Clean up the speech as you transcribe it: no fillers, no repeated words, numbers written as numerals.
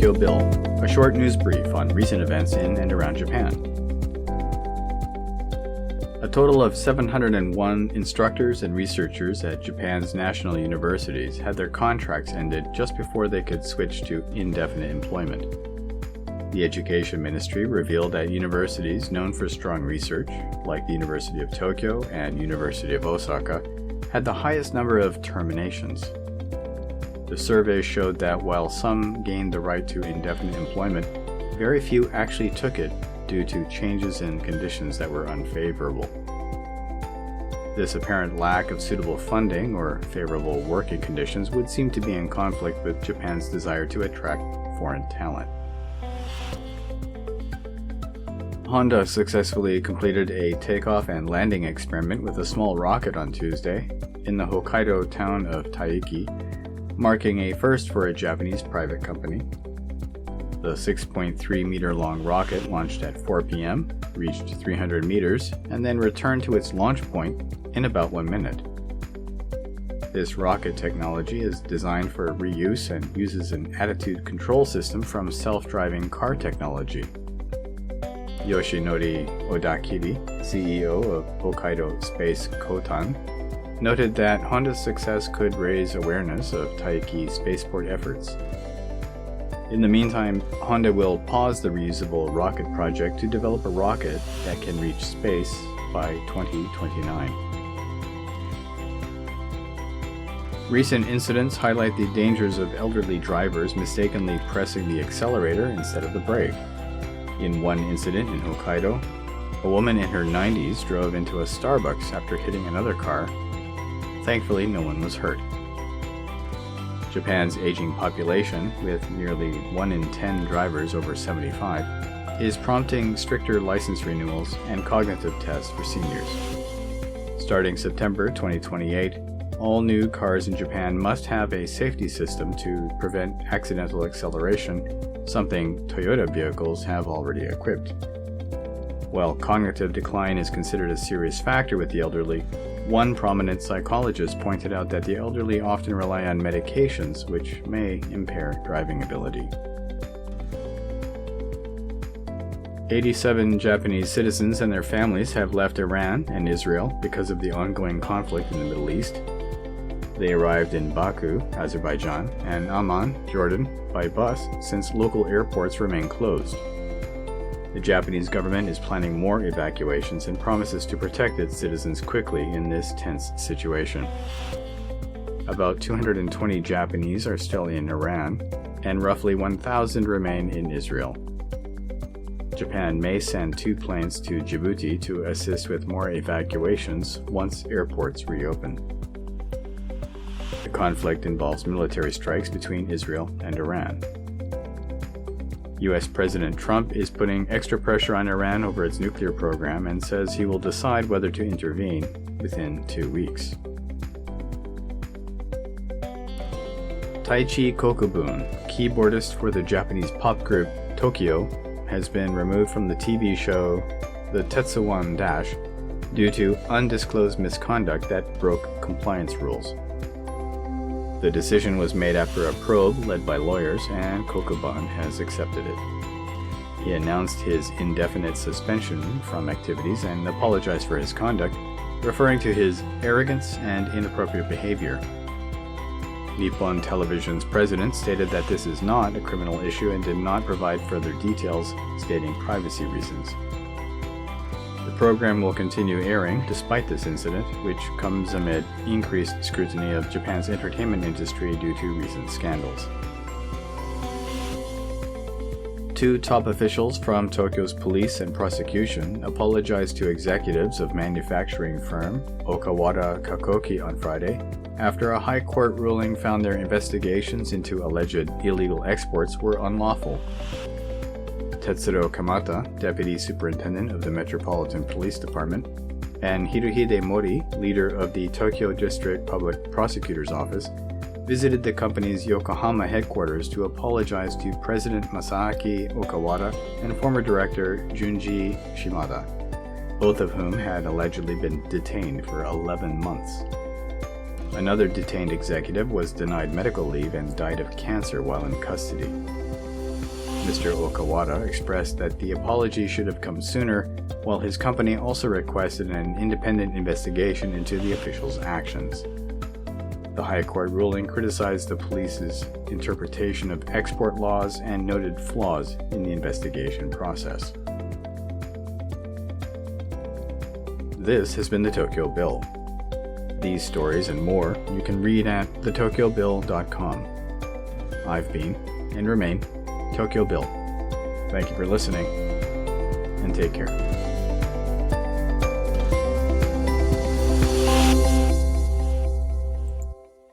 theTokyoBill, a short news brief on recent events in and around Japan. A total of 701 instructors and researchers at Japan's national universities had their contracts ended just before they could switch to indefinite employment. The Education Ministry revealed that universities known for strong research, like the University of Tokyo and University of Osaka, had the highest number of terminations. The survey showed that while some gained the right to indefinite employment, very few actually took it due to changes in conditions that were unfavorable. This apparent lack of suitable funding or favorable working conditions would seem to be in conflict with Japan's desire to attract foreign talent. Honda successfully completed a takeoff and landing experiment with a small rocket on Tuesday in the Hokkaido town of Taiki, marking a first for a Japanese private company. The 6.3-meter-long rocket launched at 4 p.m., reached 300 meters, and then returned to its launch point in about 1 minute. This rocket technology is designed for reuse and uses an attitude control system from self-driving car technology. Yoshinori Odakiri, CEO of Hokkaido Space Kotan, noted that Honda's success could raise awareness of Taiki spaceport efforts. In the meantime, Honda will pause the reusable rocket project to develop a rocket that can reach space by 2029. Recent incidents highlight the dangers of elderly drivers mistakenly pressing the accelerator instead of the brake. In one incident in Hokkaido, a woman in her 90s drove into a Starbucks after hitting another car. Thankfully, no one was hurt. Japan's aging population, with nearly 1 in 10 drivers over 75, is prompting stricter license renewals and cognitive tests for seniors. Starting September 2028, all new cars in Japan must have a safety system to prevent accidental acceleration, something Toyota vehicles have already equipped. While cognitive decline is considered a serious factor with the elderly, one prominent psychologist pointed out that the elderly often rely on medications which may impair driving ability. 87 Japanese citizens and their families have left Iran and Israel because of the ongoing conflict in the Middle East. They arrived in Baku, Azerbaijan, and Amman, Jordan, by bus since local airports remain closed. The Japanese government is planning more evacuations and promises to protect its citizens quickly in this tense situation. About 220 Japanese are still in Iran, and roughly 1,000 remain in Israel. Japan may send 2 planes to Djibouti to assist with more evacuations once airports reopen. The conflict involves military strikes between Israel and Iran. U.S. President Trump is putting extra pressure on Iran over its nuclear program and says he will decide whether to intervene within 2 weeks. Taichi Kokubun, keyboardist for the Japanese pop group Tokyo, has been removed from the TV show The Tetsuwan Dash due to undisclosed misconduct that broke compliance rules. The decision was made after a probe led by lawyers, and Kokubun has accepted it. He announced his indefinite suspension from activities and apologized for his conduct, referring to his arrogance and inappropriate behavior. Nippon Television's president stated that this is not a criminal issue and did not provide further details, stating privacy reasons. The program will continue airing despite this incident, which comes amid increased scrutiny of Japan's entertainment industry due to recent scandals. 2 top officials from Tokyo's police and prosecution apologized to executives of manufacturing firm Okawara Kakoki on Friday after a high court ruling found their investigations into alleged illegal exports were unlawful. Tetsuro Kamata, Deputy Superintendent of the Metropolitan Police Department, and Hirohide Mori, leader of the Tokyo District Public Prosecutor's Office, visited the company's Yokohama headquarters to apologize to President Masaaki Okawara and former director Junji Shimada, both of whom had allegedly been detained for 11 months. Another detained executive was denied medical leave and died of cancer while in custody. Mr. Okawada expressed that the apology should have come sooner, while his company also requested an independent investigation into the official's actions. The High Court ruling criticized the police's interpretation of export laws and noted flaws in the investigation process. This has been the Tokyo Bill. These stories and more you can read at theTokyoBill.com. I've been, and remain, Tokyo Bill. Thank you for listening, and take care.